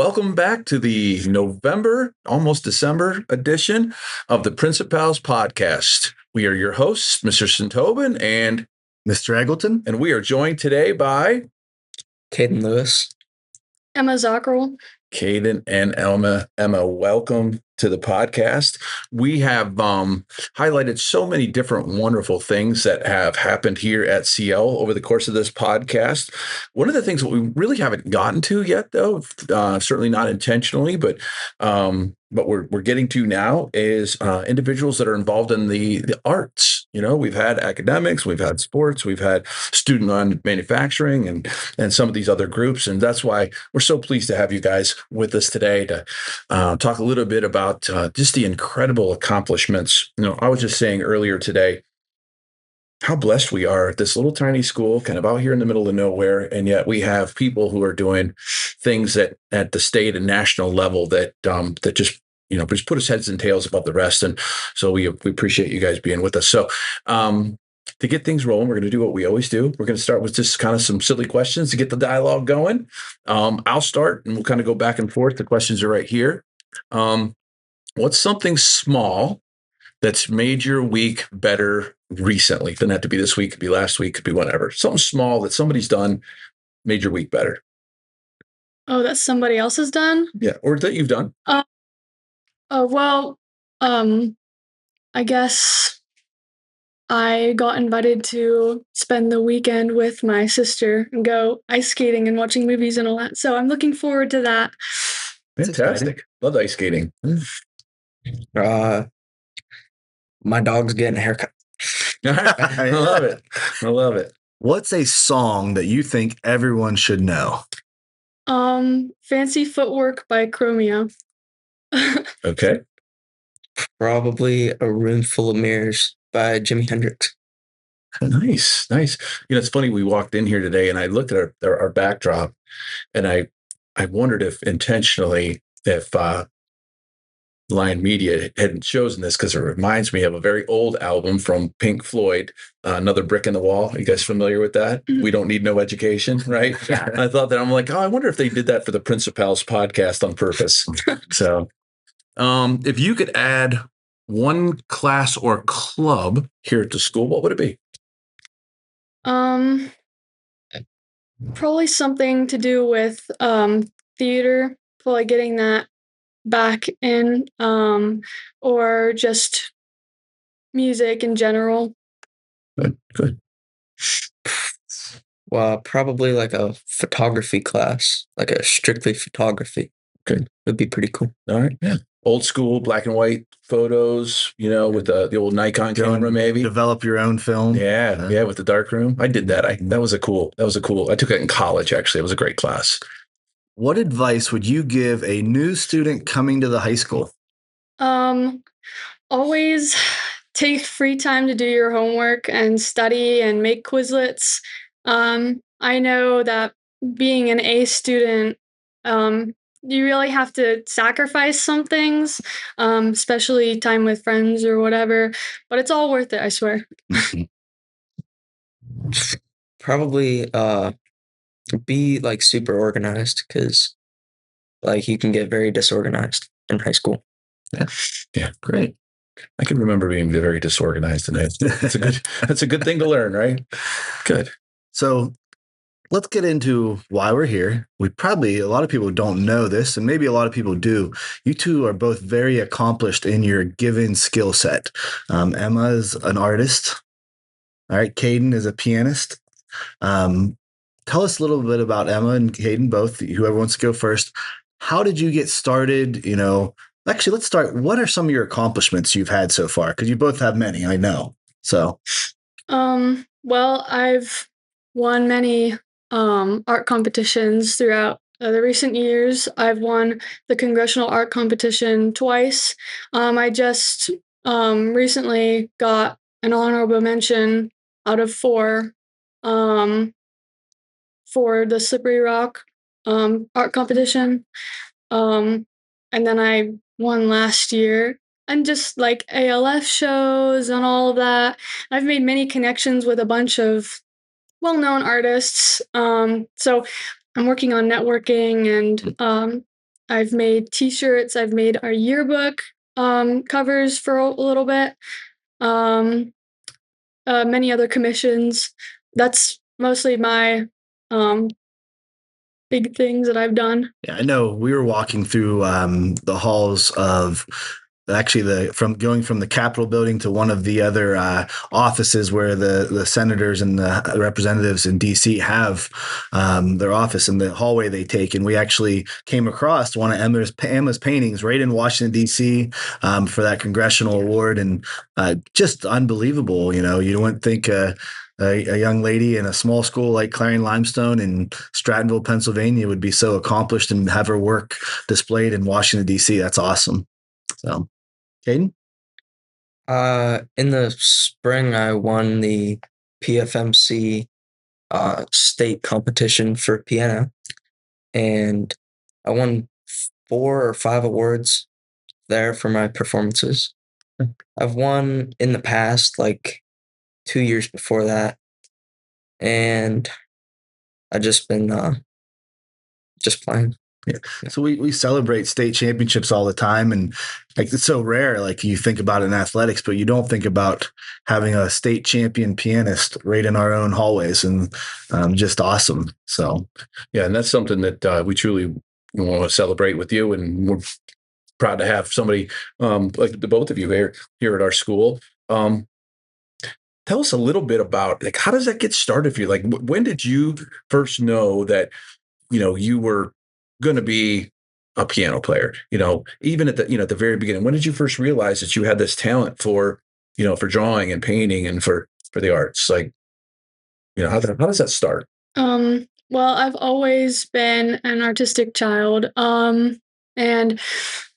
welcome back to the November, almost December edition of the Principals Podcast. We are your hosts, Mr. Sintobin and Mr. Eggleton, and we are joined today by Caden Lewis, Emma Zacherl. Caden and Emma. Emma, welcome to the podcast. We have highlighted so many different wonderful things that have happened here at CL over the course of this podcast. One of the things that we really haven't gotten to yet, though, certainly not intentionally, but we're getting to now is individuals that are involved in the arts. You know, we've had academics, we've had sports, we've had student-run manufacturing, and some of these other groups, and that's why we're so pleased to have you guys with us today to talk a little bit about just the incredible accomplishments. You know, I was just saying earlier today how blessed we are at this little tiny school, kind of out here in the middle of nowhere, and yet we have people who are doing things at the state and national level that just just put us heads and tails above the rest. And so we appreciate you guys being with us. So to get things rolling, we're going to do what we always do. We're going to start with just kind of some silly questions to get the dialogue going. I'll start, and we'll kind of go back and forth. The questions are right here. What's something small that's made your week better recently? Doesn't have to be this week, could be last week, could be whatever. Something small that somebody's done made your week better. Oh, that somebody else has done? Yeah, or that you've done. I guess I got invited to spend the weekend with my sister and go ice skating and watching movies and all that. So I'm looking forward to that. Fantastic. Love ice skating. my dog's getting a haircut. I love it. I love it. What's a song that you think everyone should know? Fancy Footwork by Chromeo. Okay. Probably A Room Full of Mirrors by Jimi Hendrix. Nice. You know, it's funny. We walked in here today, and I looked at our backdrop, and I wondered if intentionally Lion Media hadn't chosen this because it reminds me of a very old album from Pink Floyd, Another Brick in the Wall. Are you guys familiar with that? Mm-hmm. We Don't Need No Education, right? Yeah. And I thought that, I'm like, I wonder if they did that for the Principals podcast on purpose. So if you could add one class or club here at the school, what would it be? Probably something to do with theater, probably getting that back in, or just music in general. Good. Well, probably like a photography class, like a strictly photography. Good. Would be pretty cool. All right. Yeah. Old school black and white photos, with the old Nikon camera, maybe. Develop your own film. Yeah, with the dark room. I did that. That was a cool. I took it in college, actually. It was a great class. What advice would you give a new student coming to the high school? Always take free time to do your homework and study and make Quizlets. I know that being an A student, you really have to sacrifice some things, especially time with friends or whatever, but it's all worth it, I swear. Probably be like super organized, because like you can get very disorganized in high school. Yeah, great. I can remember being very disorganized, and that's a good thing to learn, right? Good. So let's get into why we're here. A lot of people don't know this, and maybe a lot of people do. You two are both very accomplished in your given skill set. Emma is an artist. All right, Caden is a pianist. Tell us a little bit about Emma and Caden, both, whoever wants to go first. How did you get started? Actually, let's start. What are some of your accomplishments you've had so far? Because you both have many, I know. So, well, I've won many art competitions throughout the recent years. I've won the Congressional Art Competition twice. I just recently got an honorable mention out of 4 for the Slippery Rock art competition. And then I won last year. And just like ALF shows and all of that. I've made many connections with a bunch of well-known artists. So I'm working on networking and I've made T-shirts. I've made our yearbook covers for a little bit. Many other commissions. That's mostly my big things that I've done. Yeah, I know we were walking through the halls of actually from going from the Capitol building to one of the other offices where the senators and the representatives in DC have their office, and the hallway they take. And we actually came across one of Emma's paintings right in Washington DC for that congressional award, and just unbelievable. You wouldn't think a young lady in a small school like Clarion Limestone in Strattonville, Pennsylvania would be so accomplished and have her work displayed in Washington, D.C. That's awesome. So, Caden? In the spring, I won the PFMC state competition for piano, and I won 4 or 5 awards there for my performances. I've won in the past, like 2 years before that, and I've just been just playing. Yeah. So we celebrate state championships all the time, and like it's so rare. Like you think about it in athletics, but you don't think about having a state champion pianist right in our own hallways, and just awesome. So yeah, and that's something that we truly want to celebrate with you, and we're proud to have somebody like the both of you here at our school. Tell us a little bit about like how does that get started for you? Like when did you first know that you were going to be a piano player? Even at the very beginning, when did you first realize that you had this talent for for drawing and painting and for the arts? Like how does that start? Well, I've always been an artistic child. And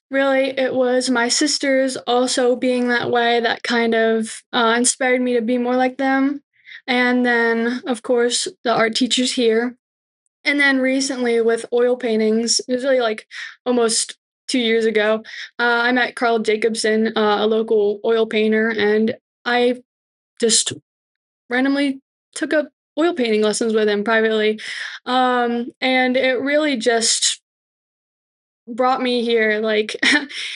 really, it was my sisters also being that way that kind of inspired me to be more like them. And then, of course, the art teachers here. And then recently with oil paintings, it was really like almost 2 years ago, I met Carl Jacobson, a local oil painter, and I just randomly took up oil painting lessons with him privately. And it really just brought me here. Like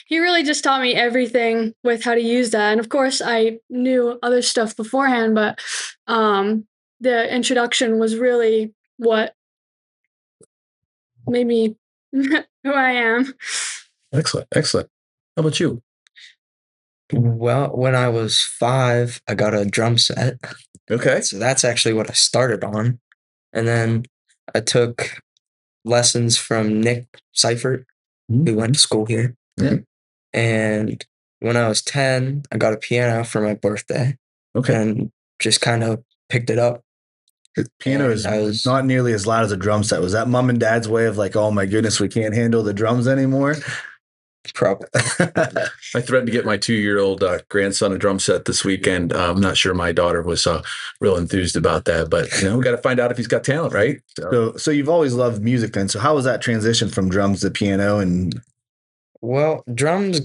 he really just taught me everything with how to use that. And of course I knew other stuff beforehand, but the introduction was really what made me who I am. Excellent. How about you? Well, when I was 5, I got a drum set. Okay. So that's actually what I started on. And then I took lessons from Nick Seifert, who went to school here. Yeah. And when I was 10, I got a piano for my birthday. Okay. And just kind of picked it up. Piano is not nearly as loud as a drum set. Was that mom and dad's way of like, oh my goodness, we can't handle the drums anymore? Probably. I threatened to get my 2-year-old grandson a drum set this weekend. I'm not sure my daughter was real enthused about that, but we got to find out if he's got talent, right? So you've always loved music then. So how was that transition from drums to piano? And well, drums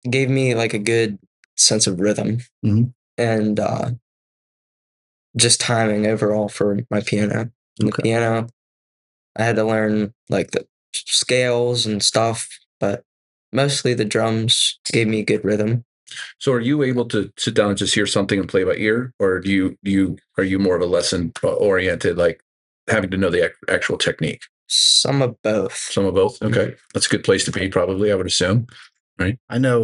gave me like a good sense of rhythm and just timing overall for my piano. And the piano, I had to learn like the scales and stuff, but mostly the drums gave me good rhythm. So are you able to sit down and just hear something and play by ear, or are you more of a lesson oriented, like having to know the actual technique? Some of both. Okay. That's a good place to be, probably, I would assume. Right. I know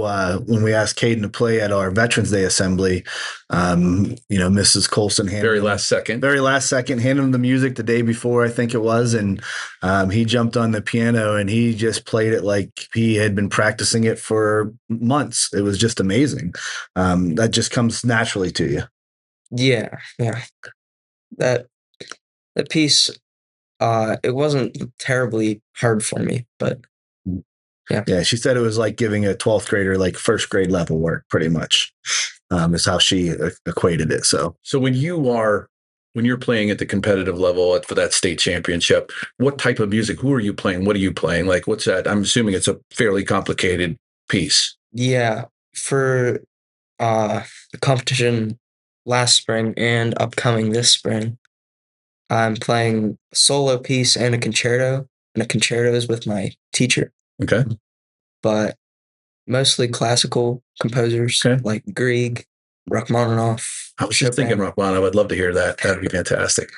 when we asked Caden to play at our Veterans Day assembly, Mrs. Colson very last second handed him the music the day before, I think it was, and he jumped on the piano and he just played it like he had been practicing it for months. It was just amazing. That just comes naturally to you. Yeah. That piece, it wasn't terribly hard for me, but yeah. She said it was like giving a 12th grader like first grade level work, pretty much, is how she equated it. So when you're playing at the competitive level for that state championship, what type of music? Who are you playing? What are you playing? Like, what's that? I'm assuming it's a fairly complicated piece. Yeah, for the competition last spring and upcoming this spring, I'm playing a solo piece and a concerto is with my teacher. Okay. but mostly classical composers Okay. like Grieg, Rachmaninoff. I was just thinking Rachmaninoff. I would love to hear that. That'd be fantastic.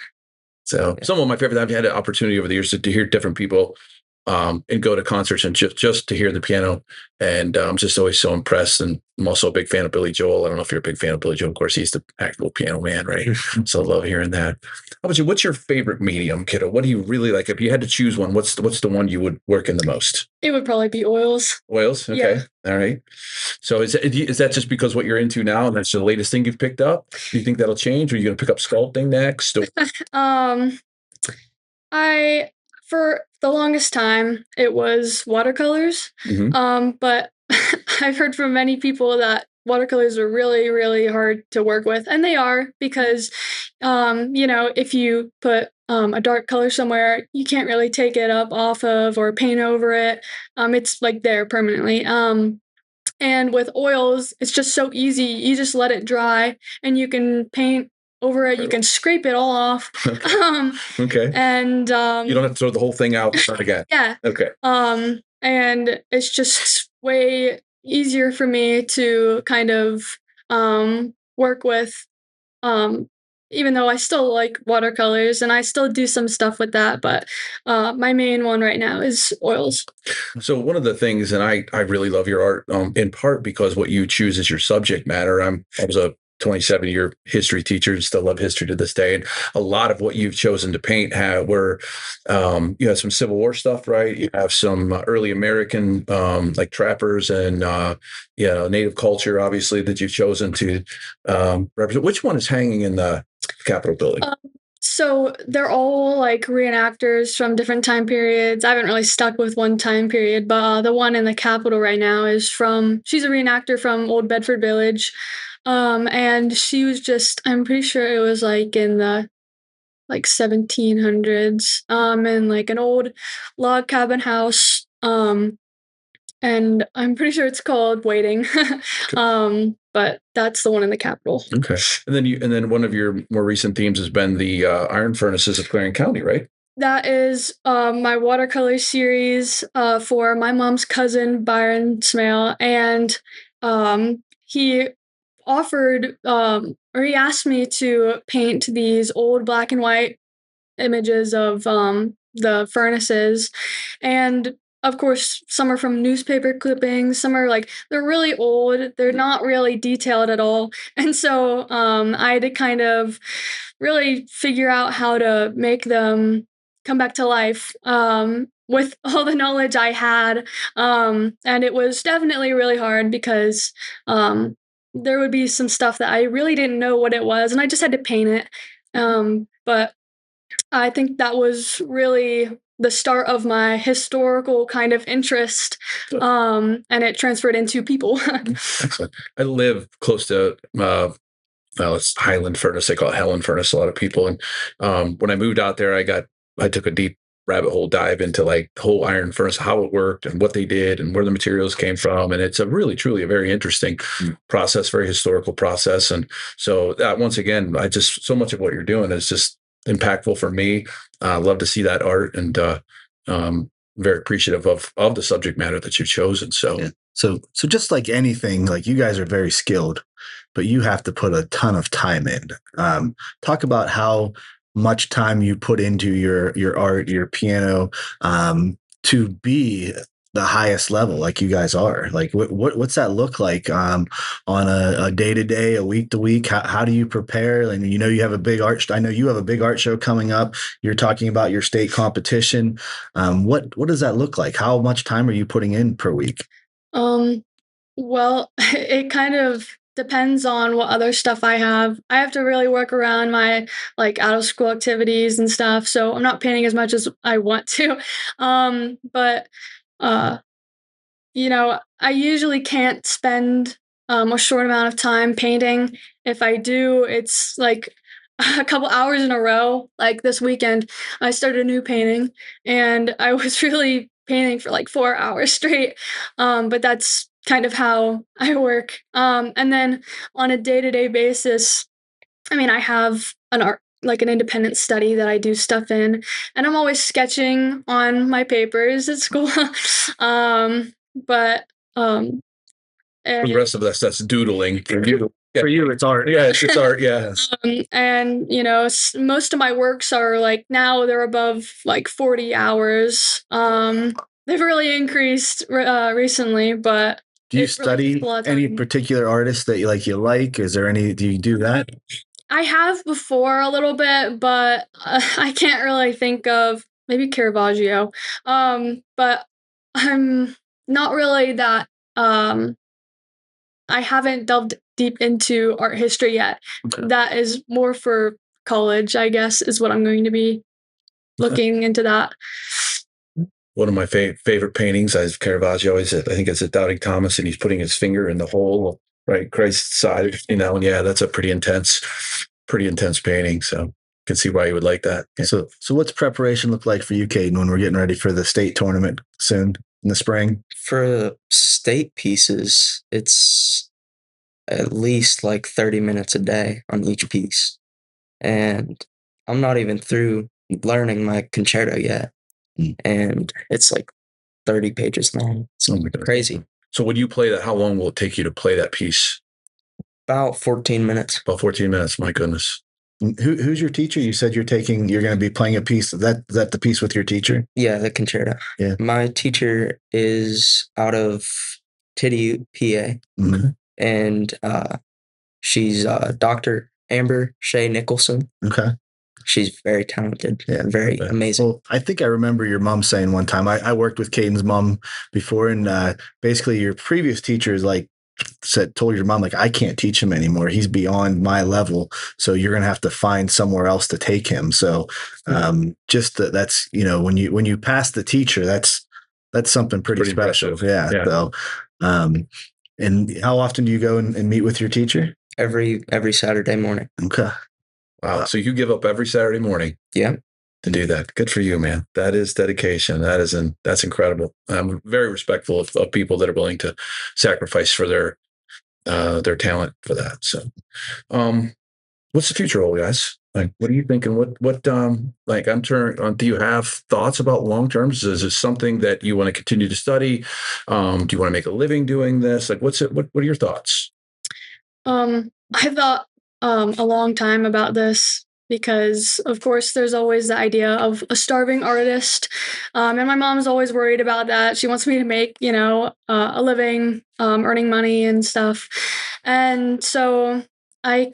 So some of my favorite, I've had an opportunity over the years to hear different people and go to concerts and just to hear the piano. And I'm just always so impressed. And I'm also a big fan of Billy Joel. I don't know if you're a big fan of Billy Joel. Of course, he's the actual piano man, right? So I love hearing that. How about you? What's your favorite medium, kiddo? What do you really like? If you had to choose one, what's the one you would work in the most? It would probably be oils. Oils? Okay. Yeah. All right. So is that just because what you're into now and that's the latest thing you've picked up? Do you think that'll change? Or are you going to pick up sculpting next? For the longest time, it was watercolors. But I've heard from many people that watercolors are really, really hard to work with. And they are because, if you put a dark color somewhere, you can't really take it up off of or paint over it. It's like there permanently. And with oils, it's just so easy. You just let it dry and you can paint over it. You can scrape it all off. Okay. And you don't have to throw the whole thing out again. Yeah. Okay. And it's just way easier for me to kind of work with, even though I still like watercolors and I still do some stuff with that, but my main one right now is oils. So one of the things, and I really love your art in part because what you choose is your subject matter. I was a 27-year history teacher and still love history to this day. And a lot of what you've chosen to paint were you have some Civil War stuff, right? You have some early American like trappers and Native culture, obviously, that you've chosen to represent. Which one is hanging in the Capitol building? So they're all like reenactors from different time periods. I haven't really stuck with one time period, but the one in the Capitol right now she's a reenactor from Old Bedford Village. And she was I'm pretty sure it was like in the 1700s, in like an old log cabin house. And I'm pretty sure it's called Waiting. But that's the one in the Capitol. Okay. And then one of your more recent themes has been the iron furnaces of Clarion County, right? That is my watercolor series for my mom's cousin, Byron Smale. And he offered, or he asked me to paint these old black and white images of the furnaces. And of course, some are from newspaper clippings. Some are they're really old. They're not really detailed at all. And so I had to kind of really figure out how to make them come back to life with all the knowledge I had. And it was definitely really hard because there would be some stuff that I really didn't know what it was, and I just had to paint it. But I think that was really the start of my historical kind of interest, and it transferred into people. Excellent. I live close to it's Highland Furnace. They call it Helen Furnace. A lot of people. And when I moved out there, I took a deep rabbit hole dive into like the whole iron furnace, how it worked and what they did and where the materials came from. And it's a really, truly a very interesting process, very historical process. And so once again, so much of what you're doing is just impactful for me. I love to see that art and very appreciative of the subject matter that you've chosen. So, yeah. So just like anything, like you guys are very skilled, but you have to put a ton of time in. Talk about how much time you put into your art, your piano, to be the highest level like you guys are. Like what's that look like on a day-to-day, a week-to-week? How do you prepare? And you have a big art I know you have a big art show coming up. You're talking about your state competition. What does that look like? How much time are you putting in per week? Well, it kind of depends on what other stuff I have. I have to really work around my out of school activities and stuff, so I'm not painting as much as I want to. But I usually can't spend a short amount of time painting. If I do, it's like a couple hours in a row. Like this weekend, I started a new painting, and I was really painting for 4 hours straight. But that's kind of how I work. And then on a day-to-day basis, I mean, I have like an independent study that I do stuff in, and I'm always sketching on my papers at school. But For the rest of us, that's doodling. For you, it's art. Yeah, it's art. Yeah. And most of my works are like now they're above like 40 hours. They've really increased recently, but do you study any particular artists that you like? Is there any? Do you do that? I have before a little bit, but I can't really think of maybe Caravaggio. But I'm not really that. I haven't delved deep into art history yet. Okay. That is more for college, I guess, is what I'm going to be looking into that. One of my favorite paintings is Caravaggio. I think it's at Doubting Thomas, and he's putting his finger in the hole, right, Christ's side. And yeah, that's a pretty intense painting. So I can see why you would like that. Yeah. So what's preparation look like for you, Caden, when we're getting ready for the state tournament soon in the spring? For state pieces, it's at least like 30 minutes a day on each piece. And I'm not even through learning my concerto yet. And it's like 30 pages long. It's crazy. So when you play that, how long will it take you to play that piece? About 14 minutes. About 14 minutes. My goodness. Who's your teacher? You said you're going to be playing a piece. Is that the piece with your teacher? Yeah, the concerto. Yeah. My teacher is out of Tiddy, PA. Mm-hmm. And she's Dr. Amber Shea Nicholson. Okay. She's very talented. Yeah. Very amazing. Well, I think I remember your mom saying one time, I worked with Caden's mom before, and basically your previous teachers told your mom, like, I can't teach him anymore. He's beyond my level. So you're going to have to find somewhere else to take him. So that's, when you pass the teacher, that's something pretty special. Impressive. Yeah. So, and how often do you go and meet with your teacher? Every Saturday morning. Okay. Wow. So you give up every Saturday morning. Yeah. To do that. Good for you, man. That is dedication. That's incredible. I'm very respectful of people that are willing to sacrifice for their talent for that. So, what's the future hold, guys? Like, what are you thinking? Do you have thoughts about long terms? Is this something that you want to continue to study? Do you want to make a living doing this? Like, what are your thoughts? I thought a long time about this because, of course, there's always the idea of a starving artist. And my mom's always worried about that. She wants me to make, a living, earning money and stuff. And so I'm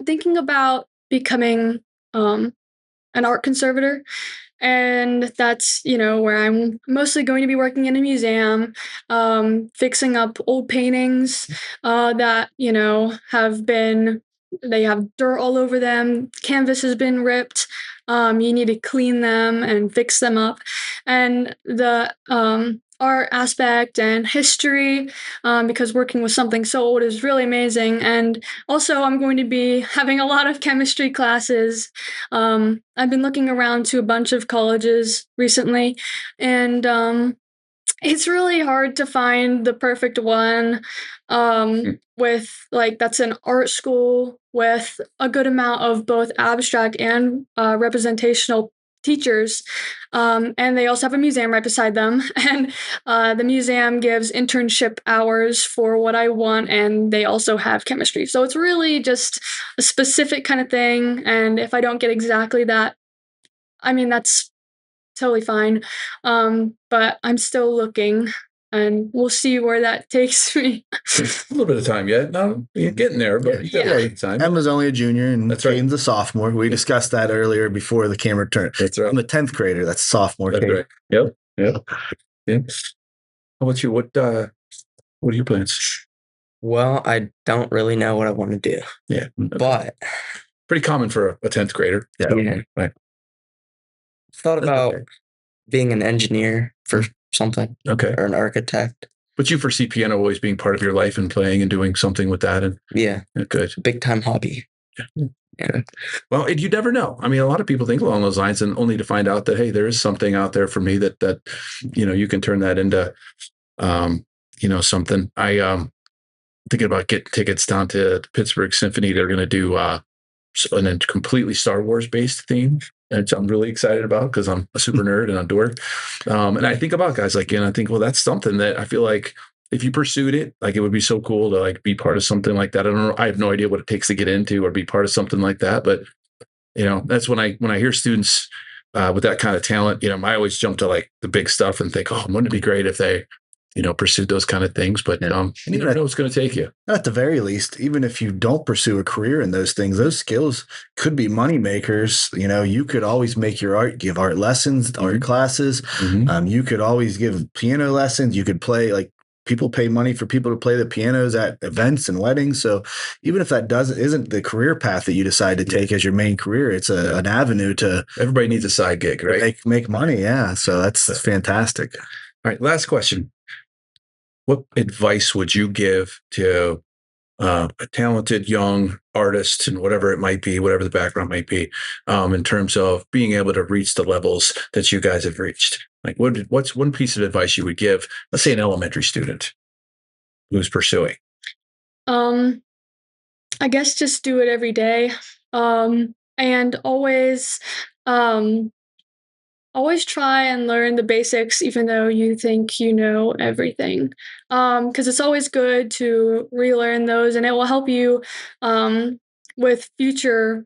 thinking about becoming an art conservator. And that's, where I'm mostly going to be working in a museum, fixing up old paintings that, they have dirt all over them. Canvas has been ripped. You need to clean them and fix them up. And the art aspect and history, because working with something so old is really amazing. And also I'm going to be having a lot of chemistry classes. I've been looking around to a bunch of colleges recently, and it's really hard to find the perfect one with that's an art school with a good amount of both abstract and representational teachers. And they also have a museum right beside them. And the museum gives internship hours for what I want, and they also have chemistry. So it's really just a specific kind of thing. And if I don't get exactly that, that's totally fine. But I'm still looking, and we'll see where that takes me. A little bit of time yet. No, you're getting there, but you got a little time. Emma's only a junior, and that's right. Caden's a sophomore. We discussed that earlier before the camera turned. That's right. I'm a 10th grader. That's sophomore. That's right. Yep. Yeah. How about you? What are your plans? Well, I don't really know what I want to do. Yeah. Okay. But pretty common for a 10th grader. Yeah. Right. Thought about being an engineer for something. Okay. Or an architect. But you foresee piano always being part of your life and playing and doing something with that. And yeah. Good. Big time hobby. Yeah. Well, you never know. A lot of people think along those lines, and only to find out that, hey, there is something out there for me that you can turn that into, something. Thinking about getting tickets down to the Pittsburgh Symphony. They're going to do and a completely Star Wars based theme, which I'm really excited about because I'm a super nerd and a dork. And I think about guys like you, and I think, well, that's something that I feel like if you pursued it, like it would be so cool to like be part of something like that. I don't know. I have no idea what it takes to get into or be part of something like that. But that's when I hear students with that kind of talent, I always jump to like the big stuff and think, oh, wouldn't it be great if they, pursued those kind of things? But you never know what's going to take you. At the very least, even if you don't pursue a career in those things, those skills could be money makers. You could always make your art, give art lessons, art classes. You could always give piano lessons. You could play like people pay money for people to play the pianos at events and weddings. So even if that isn't the career path that you decide to take as your main career, it's an avenue to. Everybody needs a side gig, right? Make money. Yeah. So that's fantastic. All right. Last question. What advice would you give to a talented young artist and whatever it might be, whatever the background might be, in terms of being able to reach the levels that you guys have reached? Like what's one piece of advice you would give, let's say an elementary student who's pursuing? I guess just do it every day. And always try and learn the basics, even though you think you know everything. Because it's always good to relearn those, and it will help you with future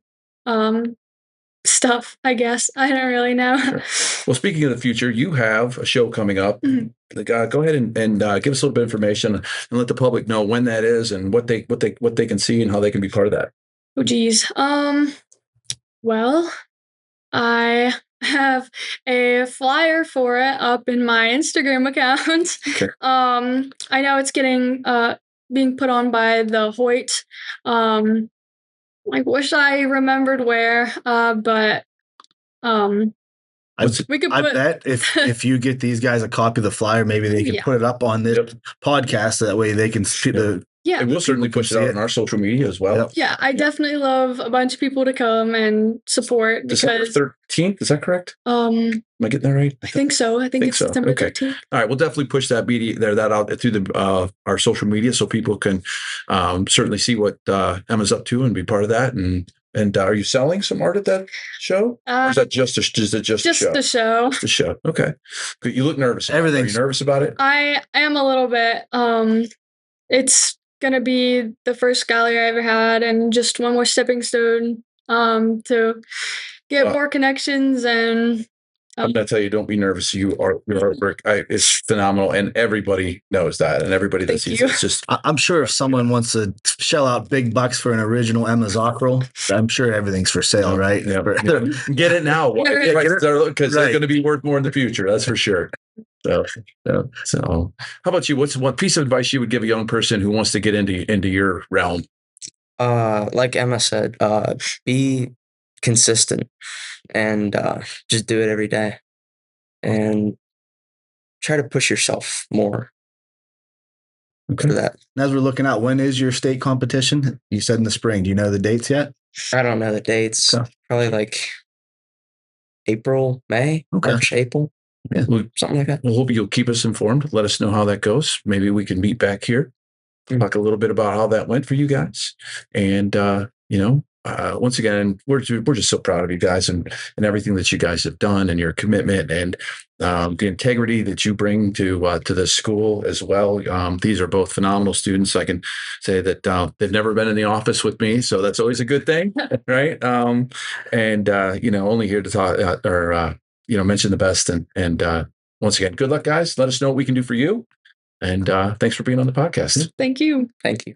stuff, I guess. I don't really know. Sure. Well, speaking of the future, you have a show coming up. Go ahead and give us a little bit of information and let the public know when that is and what they can see and how they can be part of that. Oh, geez. Well, I have a flyer for it up in my Instagram account. Okay. I know it's getting being put on by the Hoyt. I wish I remembered where, but we could. I bet if you get these guys a copy of the flyer, maybe they can put it up on this podcast. That way they can see the. Yeah, and we'll certainly push it out on our social media as well. Yep. Yeah, I definitely love a bunch of people to come and support. December 13th, is that correct? Am I getting that right? I think so. I think it's so. December 13th. All right, we'll definitely push that out through our social media so people can certainly see what Emma's up to and be part of that. And are you selling some art at that show? Or is that just a show? Just the show. Just the show. Okay. You look nervous. Are you nervous about it? I am a little bit. It's gonna be the first gallery I ever had, and just one more stepping stone to get more connections. And I'm gonna tell you, don't be nervous. Your artwork is phenomenal, and everybody knows that, and everybody that sees it. It's just. I'm sure if someone wants to shell out big bucks for an original Emma Zacherl, I'm sure everything's for sale, right? Yeah. Get it now, because they're going to be worth more in the future. That's for sure. So, how about you? What's one piece of advice you would give a young person who wants to get into your realm? Like Emma said, be consistent and just do it every day, and try to push yourself more. For that. And as we're looking out, when is your state competition? You said in the spring. Do you know the dates yet? I don't know the dates. Okay. Probably like April, May, March, April. Yeah, something like that. We'll hope you'll keep us informed. Let us know how that goes. Maybe we can meet back here, talk a little bit about how that went for you guys. And, once again, we're just so proud of you guys and everything that you guys have done and your commitment and the integrity that you bring to the school as well. These are both phenomenal students. I can say that they've never been in the office with me, so that's always a good thing, right? Only here to talk mention the best. And once again, good luck, guys. Let us know what we can do for you. And thanks for being on the podcast. Thank you. Thank you.